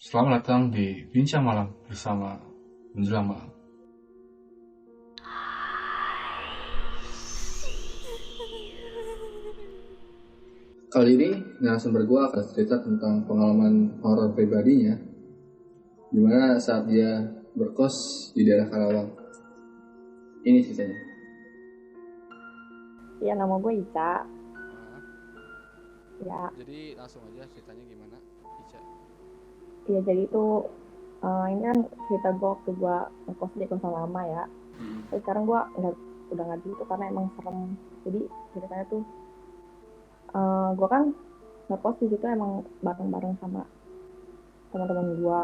Selamat datang di Bincang Malam bersama Menjelang Malam. Kali ini narasumber gue akan cerita tentang pengalaman horor pribadinya, dimana saat dia berkos di daerah Karawang. Ini ceritanya. Ya, nama gue Ica. Ya, Jadi langsung aja ceritanya gimana, Ica? ya jadi itu ini kan cerita gue waktu gue ngekos di kosan lama ya. Tapi sekarang gue udah nggak gitu karena emang serem. Jadi ceritanya tuh gue kan ngekos di situ emang bareng-bareng sama teman-teman gue.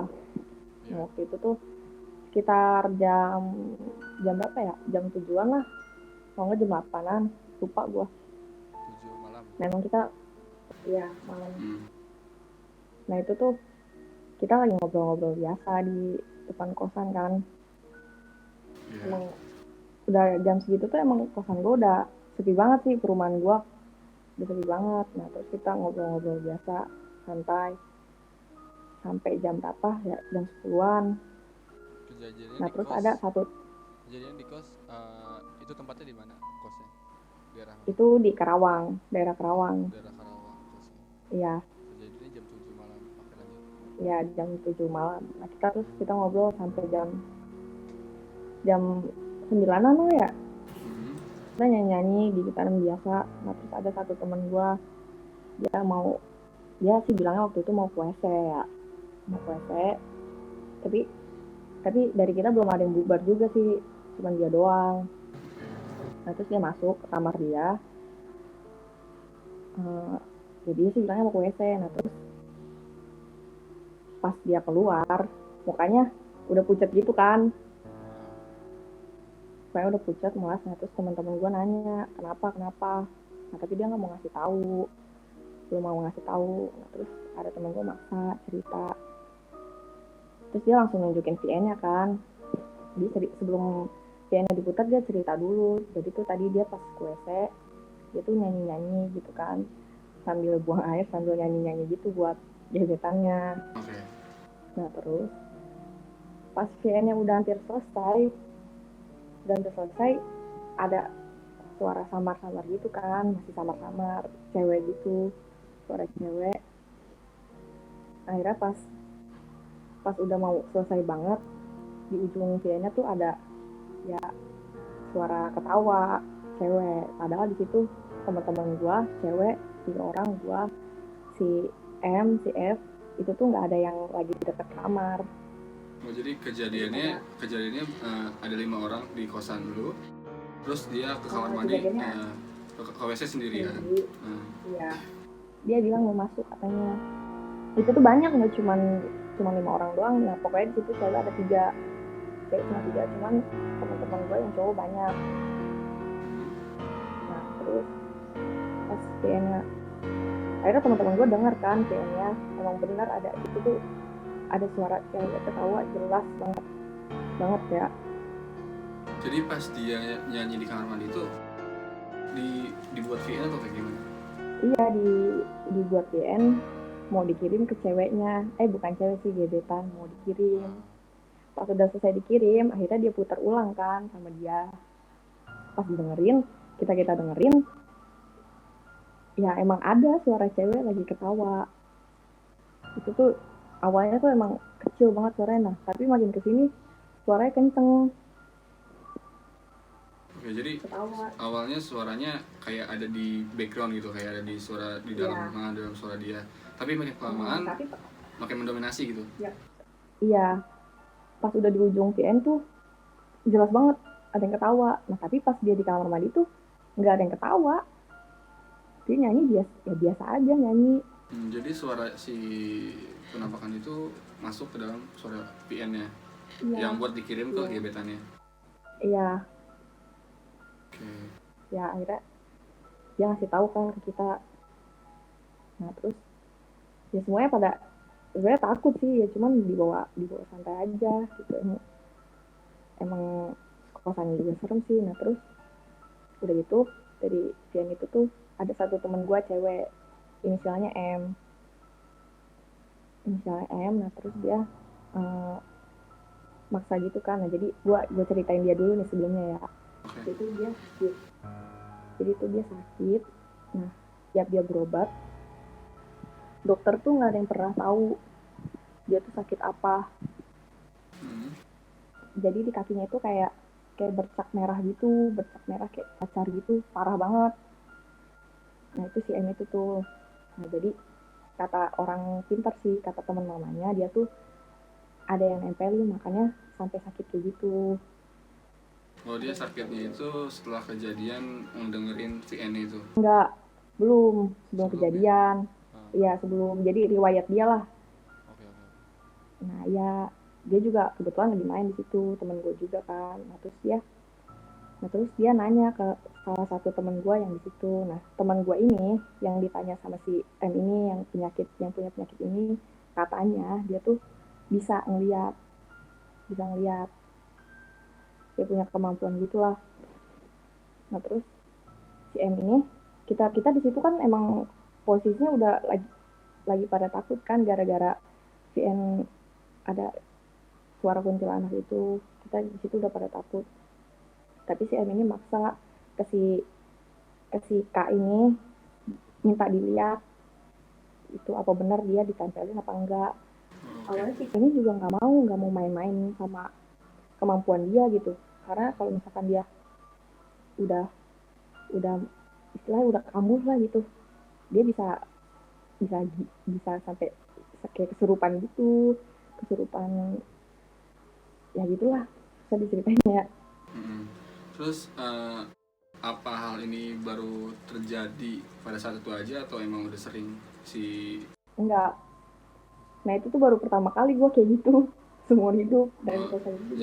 Nah, waktu itu tuh sekitar jam berapa ya? Jam 7-an lah. Kalau nggak jam 8-an. Lupa gue. 7 malam. Nah, emang kita ya malam. Nah itu tuh kita lagi ngobrol-ngobrol biasa di depan kosan kan. Emang udah jam segitu tuh emang kosan gue udah sepi banget sih, perumahan gue udah sepi banget. Nah terus kita ngobrol-ngobrol biasa santai sampai jam berapa ya, jam 10-an. Kejadiannya Nah di terus kos. ada satu, Kejadian di kos, itu tempatnya di mana kosnya? Daerah mana? itu di Karawang, daerah Karawang. Daerah Karawang kosnya. Iya, Kejadiannya jam 7 malam. Oke, lanjut. ya jam 7 malam. Nah kita ngobrol sampai jam 9-an lah ya. Kita nyanyi-nyanyi di gitaran biasa. Nah terus ada satu temen gue, dia sih bilangnya waktu itu mau ke WC ya, mau ke WC, tapi dari kita belum ada yang bubar juga sih, cuma dia doang. Nah terus dia masuk ke kamar dia, jadi dia sih bilangnya mau ke WC. Nah terus pas dia keluar, mukanya udah pucat gitu kan, mukanya udah pucat malas. Nah terus teman-teman gue nanya kenapa, nah tapi dia nggak mau ngasih tahu, belum mau ngasih tahu. Nah terus ada temen gue maksa cerita, terus dia langsung nunjukin VN-nya kan. Jadi sebelum VN-nya diputar dia cerita dulu. Jadi tuh tadi dia pas ke WC, dia tuh nyanyi-nyanyi gitu kan, sambil buang air sambil nyanyi-nyanyi gitu buat gebetannya. Nah terus pas VN-nya udah hampir selesai, ada suara samar-samar gitu kan, masih samar-samar, cewek gitu, suara cewek. Akhirnya pas udah mau selesai banget, di ujung VN-nya tuh ada ya suara ketawa cewek. Padahal di situ teman-teman gua cewek 3 orang, gua, si M, si F, itu tuh nggak ada yang lagi deket kamar. Oh, jadi kejadiannya ada 5 orang di kosan lu, terus dia ke kamar mandi, ke WC sendirian. Iya, dia bilang mau masuk katanya. Itu tuh banyak, nggak cuma 5 orang doang. Nah pokoknya di situ cewek ada 3, cewek cuma 3, cuman teman-teman gue yang cowok banyak. Nah terus pas VN-nya, akhirnya teman-teman gue denger kan VN-nya, emang benar ada itu tuh, ada suara cewek ketawa jelas banget ya. Jadi pas dia nyanyi di kamar mandi itu dibuat VN atau kayak gimana? Iya, dibuat VN mau dikirim ke ceweknya, bukan cewek sih, gebetan, mau dikirim. Pas udah selesai dikirim, akhirnya dia putar ulang kan sama dia. Pas dengerin, kita dengerin, ya emang ada suara cewek lagi ketawa. Itu tuh awalnya tuh emang kecil banget suaranya, tapi makin kesini suaranya kenceng. Oke, jadi Ketawa. awalnya suaranya kayak ada di background gitu, kayak ada di suara di dalam dalam suara dia. Tapi makin kelamaan makin mendominasi gitu. Iya. Pas udah di ujung VN tuh jelas banget ada yang ketawa. Nah tapi pas dia di kamar mandi tuh nggak ada yang ketawa. Dia nyanyi biasa aja nyanyi. Jadi suara si penampakan itu masuk ke dalam suara VN-nya, yang buat dikirim ke gebetannya. Iya. Ya akhirnya dia ngasih tahu kan ke kita. Nah terus ya semuanya pada sebenarnya takut sih, ya cuman dibawa santai aja gitu. Emang kosannya juga serem sih. Nah terus udah gitu dari VN itu tuh ada satu temen gue cewek, inisialnya M. inisialnya M. Nah terus dia maksa gitu kan. Nah jadi gue ceritain dia dulu nih sebelumnya ya. Oke. Itu dia sakit. Jadi itu dia sakit. Nah tiap dia berobat, dokter tuh nggak ada yang pernah tahu dia tuh sakit apa. Jadi di kakinya itu kayak bercak merah gitu, bercak merah kayak cacar gitu, parah banget. Nah itu si M itu tuh. Nah jadi kata orang pintar sih, kata teman mamanya, dia tuh ada yang nempelin makanya sampai sakit kayak gitu. Oh, dia sakitnya itu setelah kejadian mendengerin VN itu. Enggak, belum, sebelum Sebelum ya? kejadian. Iya sebelum, jadi riwayat dia lah. Oke. Nah ya dia juga kebetulan lagi main di situ, temen gue juga kan. Nah terus dia nanya ke salah satu temen gue yang di situ. Nah temen gue ini yang ditanya sama si M ini yang punya penyakit ini, katanya dia tuh bisa ngeliat, dia punya kemampuan gitulah. Nah terus si M ini kita di situ kan emang posisinya udah lagi pada takut kan gara-gara VN ada suara kuntilanak itu, kita di situ udah pada takut. Tapi si M ini maksa ke si K ini minta dilihat itu apa benar dia ditempelin apa enggak. Awalnya si K ini juga nggak mau main-main sama kemampuan dia gitu, karena kalau misalkan dia udah istilahnya udah kambuh lah gitu, dia bisa bisa bisa sampai kayak kesurupan gitu, kesurupan ya gitulah, bisa diceritain ya. Terus apa hal ini baru terjadi pada saat itu aja atau emang udah sering si? Enggak, nah itu tuh baru pertama kali gue kayak gitu seumur hidup dari selesai itu.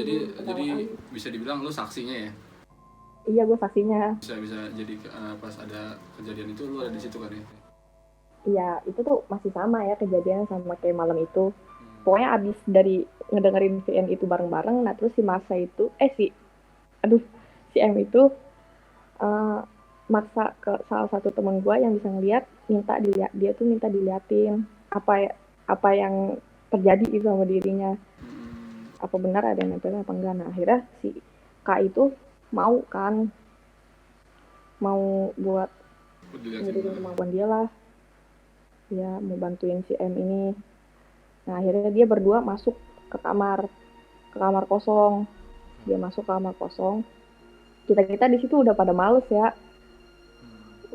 Jadi bisa dibilang lu saksinya ya? Iya gue saksinya. Bisa jadi pas ada kejadian itu lu ada di situ kan ya? Iya itu tuh masih sama ya kejadian sama kayak malam itu. Pokoknya abis dari ngedengerin VN itu bareng-bareng, nah terus si Masa itu si M itu maksa ke salah satu teman gue yang bisa ngeliat, dia tuh minta diliatin apa yang terjadi itu sama dirinya, apa benar ada yang nempel apa enggak. Nah akhirnya si K itu mau buat ngirim kemampuan dia lah, dia mau bantuin si M ini. Nah akhirnya dia berdua masuk ke kamar kosong. Dia masuk ke kamar kosong, kita di situ udah pada males ya,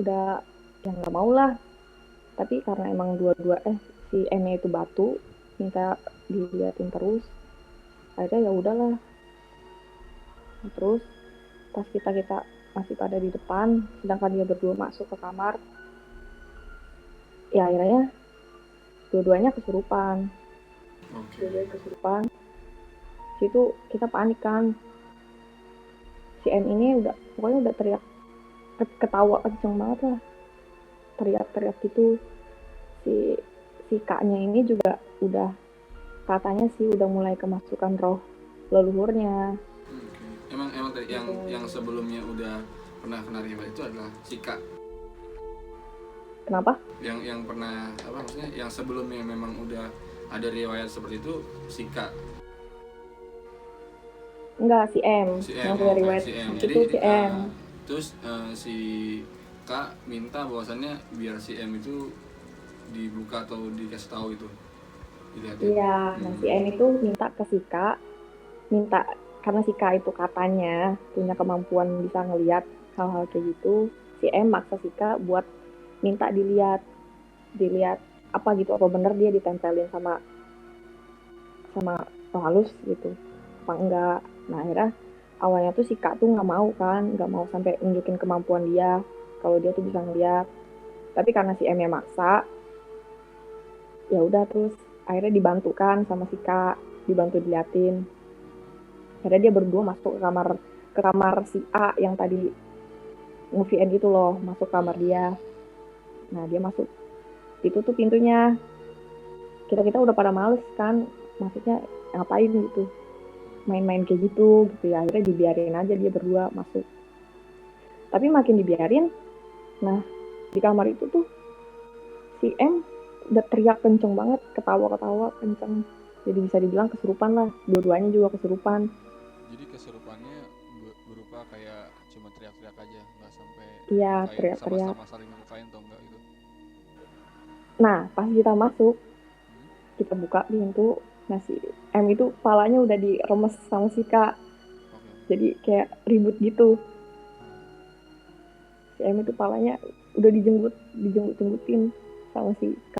udah yang nggak mau lah. Tapi karena emang si M itu batu minta diliatin terus, akhirnya ya udahlah. Nah, terus pas kita masih pada di depan, sedangkan dia berdua masuk ke kamar, ya akhirnya dua-duanya kesurupan. Situ kita panik kan, si M ini pokoknya udah teriak, ketawa kenceng banget lah, teriak gitu. Si kaknya ini juga udah, katanya sih udah mulai kemasukan roh leluhurnya. Emang yang sebelumnya udah pernah kena riwayat itu adalah si Kak. Kenapa? Yang pernah maksudnya yang sebelumnya memang udah ada riwayat seperti itu si Kak. Enggak, si M. Yang punya riwayat itu si M. Terus si Kak minta bahwasannya biar si M itu dibuka atau dikasih tahu itu. Iya, nah si M itu minta ke si Kak, karena si Kak itu katanya punya kemampuan bisa ngelihat hal-hal kayak gitu. Si M maksa si Kak buat minta dilihat apa gitu, apa bener dia ditempelin sama roh halus gitu apa enggak. Nah akhirnya awalnya tuh si Kak tuh nggak mau sampai nunjukin kemampuan dia kalau dia tuh bisa ngeliat. Tapi karena si M nya maksa, ya udah, terus akhirnya dibantu kan sama si Kak, dibantu diliatin. Akhirnya dia berdua masuk ke kamar si A yang tadi nge-VN itu loh, masuk kamar dia. Nah dia masuk, itu tuh pintunya, kita udah pada males kan, maksudnya ngapain gitu, main-main kayak gitu ya. Akhirnya dibiarin aja dia berdua masuk. Tapi makin dibiarin, nah di kamar itu tuh si M udah teriak kenceng banget, ketawa kenceng, jadi bisa dibilang kesurupan lah, dua-duanya juga kesurupan. Jadi kesurupannya berupa kayak cuma teriak-teriak aja, nggak sampai Iya, ngelukain, teriak-teriak. sama-sama saling ngelukain atau enggak gitu. Nah pas kita masuk, Hmm? kita buka pintu, nah si M itu palanya udah diremes sama si K, Oke. jadi kayak ribut gitu. Si M itu palanya udah dijenggut-jenggutin sama si K.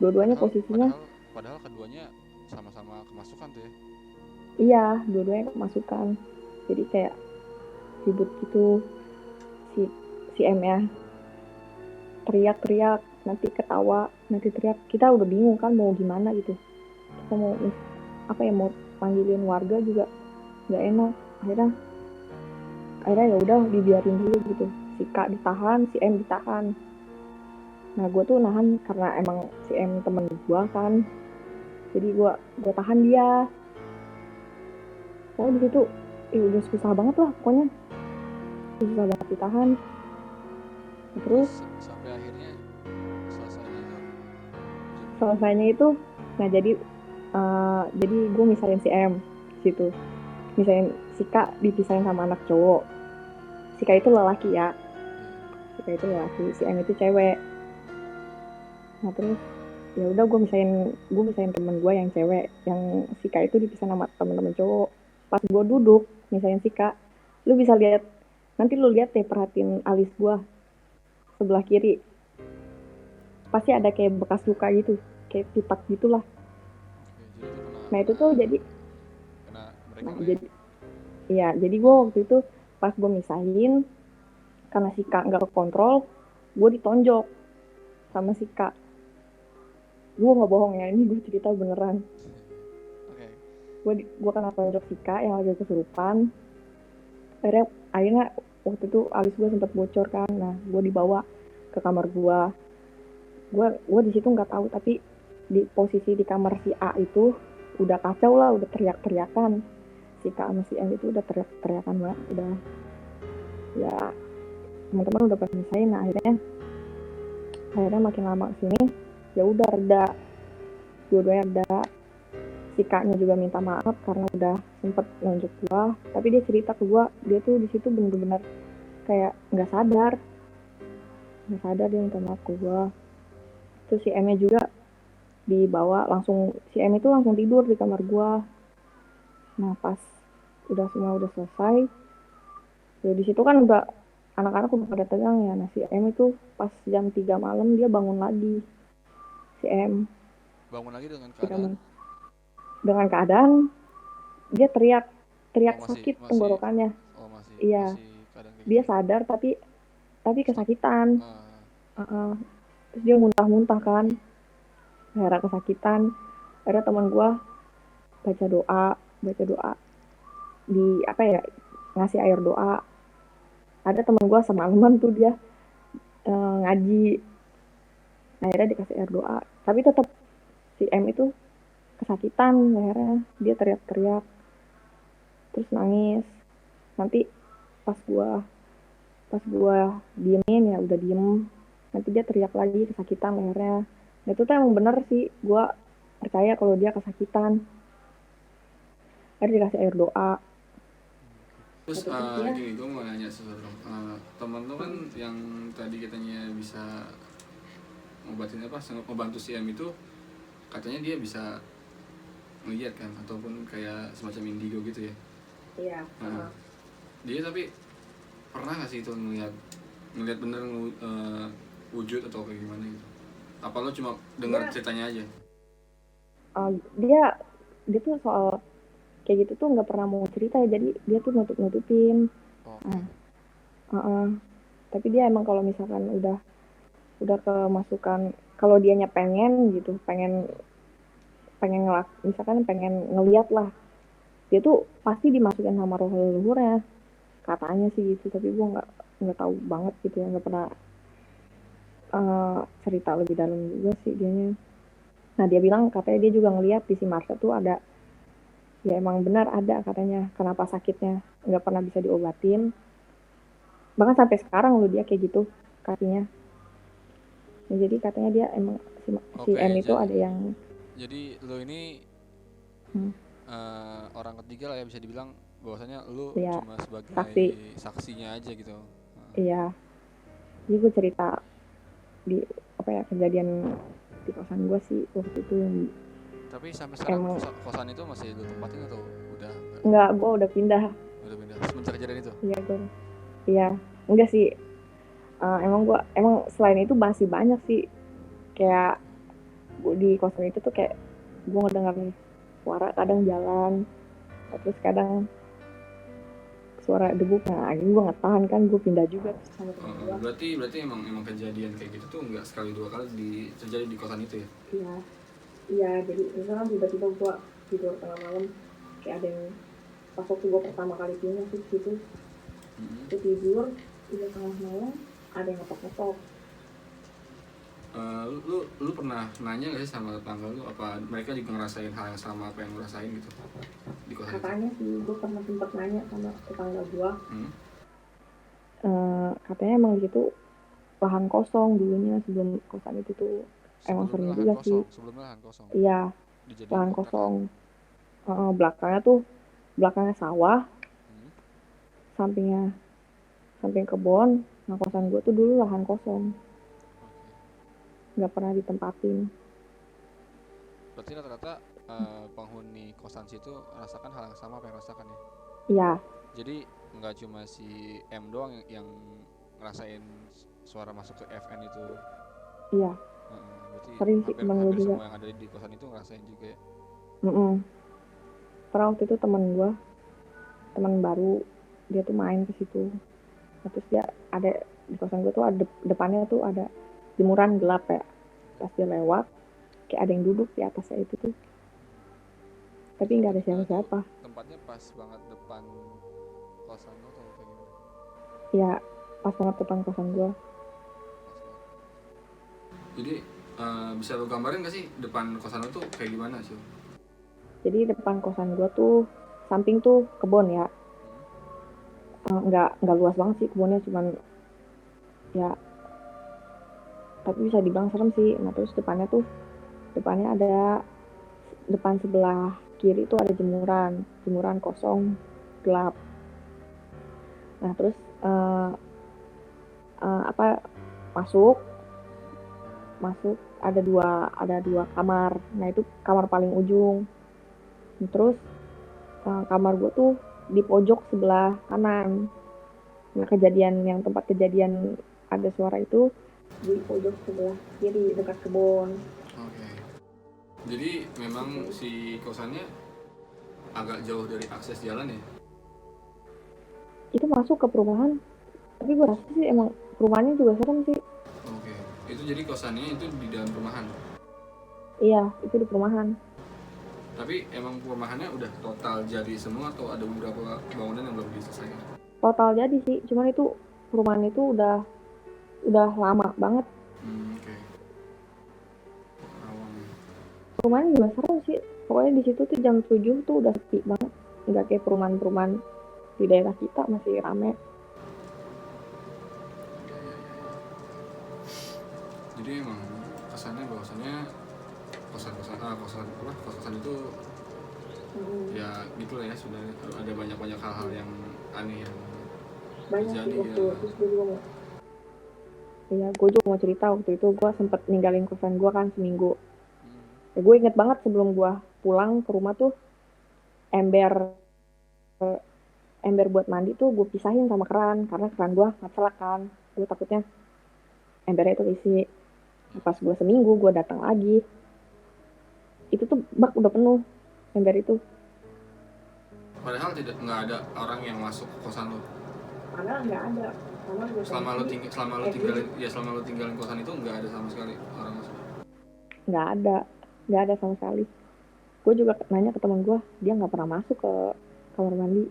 Dua-duanya Padahal posisinya, padahal padahal keduanya sama-sama kemasukan tuh ya. iya, dua-duanya kemasukan. Jadi kayak ribut gitu. Si si M ya teriak-teriak, nanti ketawa, nanti teriak. Kita udah bingung kan mau gimana gitu. Kita mau apa ya, mau panggilin warga juga nggak enak. Akhirnya ya udah dibiarin dulu gitu. Si K ditahan, si M ditahan. Nah gue tuh nahan karena emang si M temen gue kan, jadi gue tahan dia. Pokoknya di situ udah susah banget lah, pokoknya susah banget ditahan. Nah, terus Sampai akhirnya selesainya itu jam selesainya itu, nah jadi gue misalin si M situ, misalin si K dipisahin sama anak cowok. Si K itu lelaki ya, si K itu lelaki, si M itu cewek. Nah terus ya udah gue misahin temen gue yang cewek, yang si K itu dipisah sama temen-temen cowok. Pas gue duduk misahin si K, lu bisa lihat, nanti lu lihat deh, perhatiin alis gue sebelah kiri, pasti ada kayak bekas luka gitu, kayak pitak gitulah. Oke, jadi itu Nah itu tuh jadi, kena mereka nah lah ya. jadi iya, jadi gue waktu itu pas gue misahin, karena si K nggak kekontrol, gue ditonjok sama si K. Gue nggak bohong ya, ini gue cerita beneran. Oke. Gue kena tonjok si K yang lagi kesurupan. Akhirnya waktu itu alis gue sempat bocor kan. Nah gue dibawa ke kamar gue. Gue di situ nggak tahu, tapi di posisi di kamar si A itu udah kacau lah, udah teriak-teriakan. Si K sama si M itu udah teriak-teriakan banget, udah ya, teman-teman udah pada misahin. Nah akhirnya makin lama kesini ya udah reda, dua-duanya reda. Si K-nya juga minta maaf karena udah sempet nunjuk gua, tapi dia cerita ke gua, dia tuh di situ bener-bener kayak nggak sadar dia minta maaf ke gua. Terus si M-nya juga dibawa langsung, si M itu langsung tidur di kamar gua. Nah pas semua udah selesai, ya di situ kan udah anak-anak udah pada tegang ya. Nah si M itu pas jam 3 malam dia bangun lagi, si M. Bangun lagi dengan Dengan keadaan keadaan dia teriak masih sakit masih tenggorokannya. masih Iya, keadaan kayak dia gitu. sadar tapi kesakitan. Ah, Terus dia muntah-muntah kan, akhirnya kesakitan. Akhirnya teman gue baca doa di apa ya, ngasih air doa. Ada teman gue semalaman tuh dia ngaji, akhirnya dikasih air doa, tapi tetap si M itu kesakitan. Akhirnya dia teriak-teriak terus nangis. Nanti pas gua diemin, ya udah diem, nanti dia teriak lagi kesakitan lehernya. Nah, itu tuh emang bener sih, gua percaya kalau dia kesakitan. Akhirnya dikasih air doa. terus Ya. gini, gue mau nanya sesuatu. Teman lo kan yang tadi katanya bisa ngobatin apa, ngebantu si M itu, katanya dia bisa ngeliat kan, ataupun kayak semacam indigo gitu ya. Iya. Dia tapi pernah nggak sih itu ngeliat bener wujud atau kayak gimana gitu? Apa lo cuma dengar ceritanya aja? Dia tuh soal kayak gitu tuh nggak pernah mau cerita ya, jadi dia tuh nutupin. Tapi dia emang kalau misalkan udah kemasukan, kalau dianya pengen gitu, pengen misalkan pengen ngeliat lah, dia tuh pasti dimasukin sama roh leluhurnya, katanya sih gitu. Tapi gue nggak tahu banget gitu ya, nggak pernah cerita lebih dalam juga sih dianya. Nah dia bilang katanya dia juga ngeliat di si Marsha tuh ada, ya emang benar ada katanya. Kenapa sakitnya nggak pernah bisa diobatin, bahkan sampai sekarang loh dia kayak gitu kakinya. Nah, jadi katanya dia emang si Oke, M itu ada yang jadi lu ini hmm, orang ketiga lah ya, bisa dibilang bahwasanya lu ya cuma sebagai saksi. saksinya aja gitu. Iya, jadi gue cerita di apa ya kejadian di kosan gue sih waktu itu yang Tapi sampai sekarang emang kosan itu masih lu tempatin atau udah enggak? enggak, gue udah pindah. Udah pindah semenjak kejadian itu. Iya gue, iya enggak sih. Emang selain itu masih banyak sih, kayak gue di kosan itu tuh kayak gue ngedengar suara kadang jalan, terus kadang suara debu. Nah akhirnya gue nggak tahan kan, gue pindah juga terus sama temen gue. Berarti emang kejadian kayak gitu tuh nggak sekali dua kali terjadi di kosan itu ya? Iya, iya, jadi misalkan tiba-tiba gue tidur tengah malam, kayak ada yang pas waktu gue pertama kali pindah sih gitu, gue tidur udah tengah malam ada yang ngetok-ngetok. Lu pernah nanya gak sih sama tetangga lu, apa mereka juga ngerasain hal yang sama apa yang lu rasain gitu di kosan itu? Katanya sih gue pernah sempet nanya sama tetangga gue, katanya emang di situ lahan kosong dulunya sebelum kosan itu tuh. Emang sering juga sih. Sebelumnya lahan kosong. Iya, Dijadiin lahan kontrakan. kosong. Belakangnya sawah, samping kebun. Nah kosan gue tuh dulu lahan kosong, nggak pernah ditempatin. Berarti rata-rata penghuni kosan situ rasakan hal yang sama apa yang rasakan ya? Iya. Jadi nggak cuma si M doang yang ngerasain suara masuk ke FN itu. Iya. Berarti sering sih teman gue juga. Semua yang ada di kosan itu ngerasain juga ya? Pernah waktu itu teman baru, dia tuh main ke situ. Terus dia ada di kosan gue tuh ada depannya tuh ada jemuran gelap ya. Pas dia lewat, kayak ada yang duduk di atasnya itu tuh. Tapi nggak ada siapa-siapa. Tempatnya pas banget depan kosan lo atau kayak gimana? Ya, pas banget depan kosan gue. Jadi bisa lo gambarin gak sih depan kosan lo tuh kayak gimana sih? Jadi depan kosan gue tuh samping tuh kebun ya. Nggak luas banget sih kebunnya, cuman ya tapi bisa dibilang serem sih. Nah terus depannya ada, depan sebelah kiri tuh ada jemuran kosong gelap. Nah terus masuk ada dua kamar. Nah itu kamar paling ujung. Terus kamar gue tuh di pojok sebelah kanan. Nah tempat kejadian ada suara itu di pojok sebelah kiri dekat kebun. Oke. Jadi memang si kosannya agak jauh dari akses jalan ya? Itu masuk ke perumahan, tapi gue rasa sih emang perumahannya juga serem sih. Oke. Itu jadi kosannya itu di dalam perumahan? Iya, itu di perumahan. Tapi emang perumahannya udah total jadi semua atau ada beberapa bangunan yang belum diselesaikan? Total jadi sih, cuman itu perumahan itu udah lama banget. Oke. Perumahan juga seru sih. Pokoknya di situ tuh jam 7 tuh udah sepi banget. Nggak kayak perumahan di daerah kita masih rame. Jadi emang kesannya bahwasannya kosan itu ya gitulah ya, sudah ada banyak hal-hal yang aneh yang banyak terjadi sih waktu ya. terus gue juga mau cerita waktu itu gue sempet ninggalin kosan gue kan seminggu. Ya, gue inget banget sebelum gue pulang ke rumah tuh ember buat mandi tuh gue pisahin sama keran karena keran gue ngacak kan. Gue takutnya embernya itu isi. Pas gue seminggu gue datang lagi, itu tuh bak udah penuh ember itu. Padahal nggak ada orang yang masuk ke kosan lo. Padahal nggak ada. Selama lo tinggalin kosan itu nggak ada sama sekali orang masuk. Nggak ada sama sekali. Gue juga nanya ke teman gue, dia nggak pernah masuk ke kamar mandi.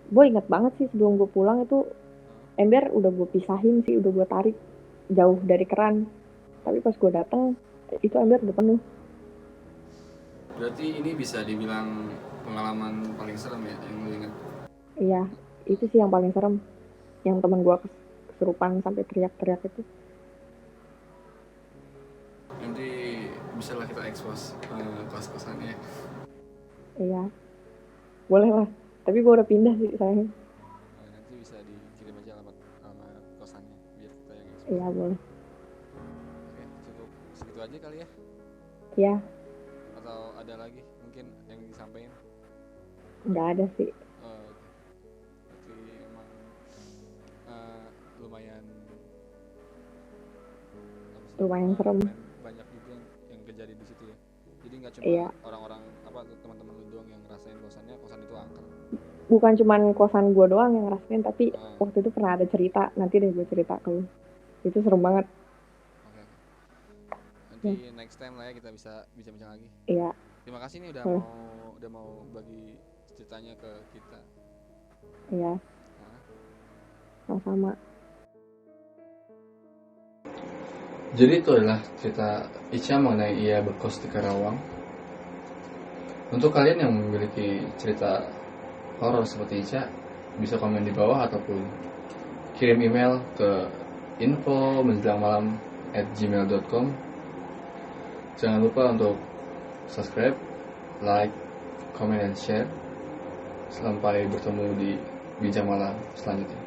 Gue ingat banget sih sebelum gue pulang itu ember udah gue pisahin sih, udah gue tarik jauh dari keran. Tapi pas gue datang itu ember udah penuh. Berarti ini bisa dibilang pengalaman paling serem ya yang lo ingat? Iya, itu sih yang paling serem. Yang teman gue kesurupan sampai teriak-teriak itu. Iya, boleh lah. Tapi gue udah pindah sih sayang. Nanti bisa dikirim aja alamat kosannya biar kita yang expose. Iya boleh. Oke, cukup segitu aja kali ya. Iya, Atau ada lagi mungkin yang disampaikan? nggak ada sih. Oke. Berarti emang lumayan apa sih? Lumayan serem. Lumayan banyak juga yang kejadian di situ ya. Jadi nggak cuma Iya. orang-orang teman-teman lu doang yang ngerasain kosan itu angker. Bukan cuman kosan gue doang yang ngerasain, tapi Ah. waktu itu pernah ada cerita. Nanti deh gue cerita ke lu. Itu serem banget. Oke. Nanti next time lah ya kita bisa bincang-bincang lagi. Iya, Terima kasih nih Boleh. udah mau bagi ceritanya ke kita. iya, Nah, sama-sama. Jadi itu adalah cerita Ica mengenai ia berkos di Karawang. Untuk kalian yang memiliki cerita horor seperti Ica, bisa komen di bawah ataupun kirim email ke info@menjelangmalam@gmail.com. Jangan lupa untuk subscribe, like, comment, dan share. Sampai bertemu di Bincang Malam selanjutnya.